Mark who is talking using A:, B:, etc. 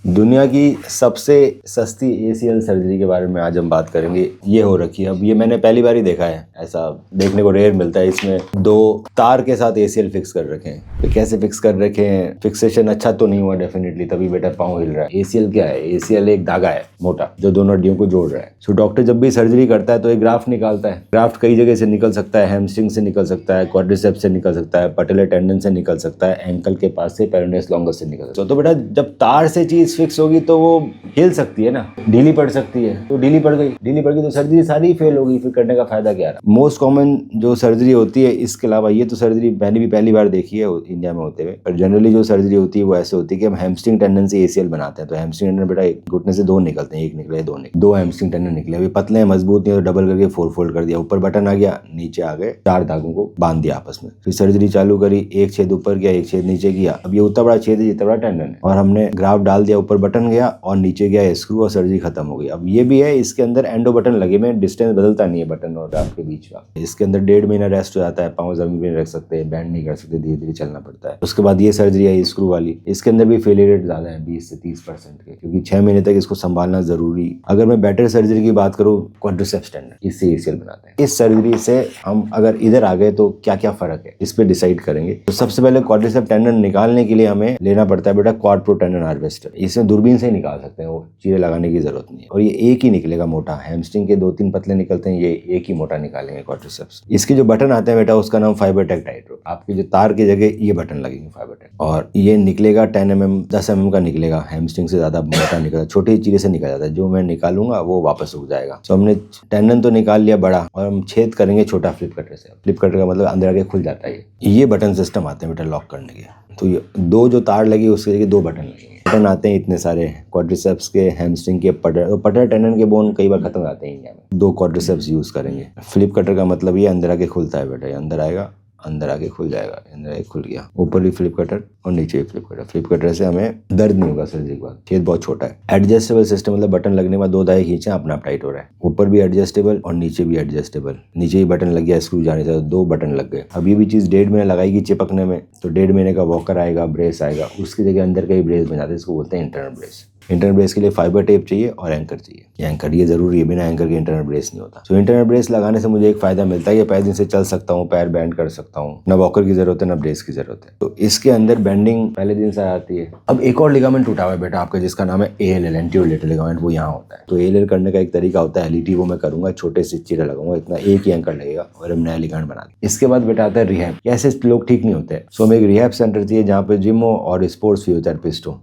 A: दुनिया की सबसे सस्ती ACL सर्जरी के बारे में आज हम बात करेंगे। ये हो रखी है, अब ये मैंने पहली बार ही देखा है, ऐसा देखने को रेयर मिलता है। इसमें 2 तार के साथ ACL फिक्स कर रखे हैं। तो कैसे फिक्स कर रखे हैं? फिक्सेशन अच्छा तो नहीं हुआ डेफिनेटली, तभी बेटा पाँव हिल रहा है। ACL क्या है? ACL एक धागा है मोटा जो दोनों हड्डियों को जोड़ रहा है। सो डॉक्टर जब भी सर्जरी करता है तो एक ग्राफ्ट निकालता है। ग्राफ्ट कई जगह से निकल सकता है, हैमस्ट्रिंग से निकल सकता है, क्वाड्रिसेप्स से निकल सकता है, पटेलर टेंडन से निकल सकता है, एंकल के पास से पेरोनेस लॉन्गस से निकल सकता है। तो बेटा जब तार से चीज फिक्स होगी तो वो हिल सकती है ना, ढीली पड़ सकती है। तो ढीली पड़ गई तो सर्जरी सारी फेल होगी। फिर करने का फायदा क्या रहा? मोस्ट कॉमन जो सर्जरी होती है, इसके अलावा ये तो सर्जरी मैंने भी पहली बार देखी है इंडिया में होते हुए, पर जनरली जो सर्जरी होती है वो ऐसे होती है कि हम हैमस्ट्रिंग टेंडन से ACL बनाते हैं। तो हैमस्ट्रिंग टेंडन बेटा घुटने से 2 निकलते हैं, 1 निकले 2 निकले, 2 हैमस्ट्रिंग टेंडन निकले। अभी पतले हैं, मजबूत नहीं, तो डबल करके 4 फोल्ड कर दिया, ऊपर बटन आ गया, नीचे आ गए, 4 धागों को बांध दिया आपस में। फिर सर्जरी चालू करी, 1 छेद ऊपर किया, 1 छेद नीचे किया। अब ये उतना बड़ा छेद है जितना बड़ा टेंडन है, और हमने ग्राफ डाल दिया, ऊपर बटन गया और नीचे गया स्क्रू, और सर्जरी खत्म हो गई। अब ये भी है, इसके अंदर एंडो बटन लगे में डिस्टेंस बदलता नहीं है बटन और ग्राफ के बीच का। इसके अंदर 1.5 महीना रेस्ट हो जाता है, पाँव जमीन पे रख सकते हैं, बैंड नहीं कर सकते, धीरे धीरे चलना पड़ता है। उसके बाद ये सर्जरी आई स्क्रू वाली, इसके अंदर भी फेलियर रेट ज्यादा है, 20 से 30% के, क्योंकि 6 महीने तक इसको संभालना जरूरी। अगर मैं बेटर सर्जरी की बात करूँ, क्वाड्रिसेप्स टेंडन, इससे ACL बनाते हैं। इस सर्जरी से हम अगर इधर आ गए तो क्या क्या फर्क है, इस पे डिसाइड करेंगे। तो सबसे पहले क्वाड्रिसेप्स टेंडन निकालने के लिए हमें लेना पड़ता है बेटा क्वाड प्रो टेंडन हार्वेस्टर। इसमें दूरबीन से ही निकाल सकते हैं, वो चीरे लगाने की जरूरत नहीं है। और ये एक ही निकलेगा मोटा, हैमस्ट्रिंग के 2-3 पतले निकलते हैं, ये एक ही मोटा निकालेंगे क्वाड्रिसेप्स। इसके जो बटन आते हैं बेटा, उसका नाम फाइबरटेक टाइट्रो। आपकी जो तार की जगह ये बटन लगेंगे फाइबरटेक, और ये निकलेगा 10 mm 10 mm का निकलेगा। हैमस्ट्रिंग से ज्यादा मोटा निकलता, छोटे चीरे से निकल जाता है। जो मैं निकालूंगा वो वापस रुक जाएगा। तो हमने टेंडन तो निकाल लिया बड़ा, और हम छेद करेंगे छोटा फ्लिप कटर से। फ्लिप कटर का मतलब अंदर आके खुल जाता है। ये बटन सिस्टम आते हैं बेटा लॉक करने के। तो ये 2 जो तार लगी उसके जगह 2 बटन लगेंगे। बटन आते हैं इतने सारे, क्वाड्रिसेप्स के, हैमस्ट्रिंग के, पटेलर टेंडन के बोन कई बार खत्म हो जाते हैं इंडिया में। 2 क्वाड्रिसेप्स यूज करेंगे। फ्लिप कटर का मतलब ये अंदर आके खुलता है बेटा, ये अंदर आएगा, अंदर आके खुल जाएगा, अंदर आके खुल गया। ऊपर भी फ्लिप कटर और नीचे भी फ्लिप कटर। फ्लिप कटर से हमें दर्द नहीं होगा सर्जरी के बाद, छेद बहुत छोटा है। एडजस्टेबल सिस्टम मतलब बटन लगने के बाद 2 धागे खींचे, अपना आप टाइट हो रहा है। ऊपर भी एडजस्टेबल और नीचे भी एडजस्टेबल। नीचे ही बटन लग गया, स्क्रू जाने से 2 बटन लग गए। अब ये भी चीज 1.5 महीना लगाएगी चिपकने में, तो 1.5 महीने का वॉकर आएगा, ब्रेस आएगा। उसकी जगह अंदर का ही ब्रेस बन जाता है, इसको बोलते हैं इंटरनल ब्रेस। इंटरनल ब्रेस के लिए फाइबर टेप चाहिए और एंकर चाहिए। एंकर ये जरूरी है, बिना एंकर के इंटरनल ब्रेस नहीं होता। तो इंटरनल ब्रेस लगाने से मुझे एक फायदा मिलता है कि पैर दिन से चल सकता हूँ, पैर बैंड कर सकता हूँ, ना वॉकर की जरूरत है ना ब्रेस की जरूरत है। तो इसके अंदर बेंडिंग पहले दिन से आती है। अब एक और लिगामेंट टूटा हुआ है बेटा आपका, जिसका नाम है ALL, एंटीरियर लेटरल लिगामेंट, वो यहाँ होता है। तो ALL करने का एक तरीका होता है, LET वो मैं करूंगा, छोटे से चीरा लगाऊंगा, इतना एक ही एंकर लगेगा और हम नया लिगामेंट बना देंगे। इसके बाद बेटा आता है रिहैब। ऐसे लोग ठीक नहीं होते, सो हमें एक रिहैब सेंटर चाहिए जहाँ पे जिम हो और स्पोर्ट्स फिजियोथेरेपिस्ट हो।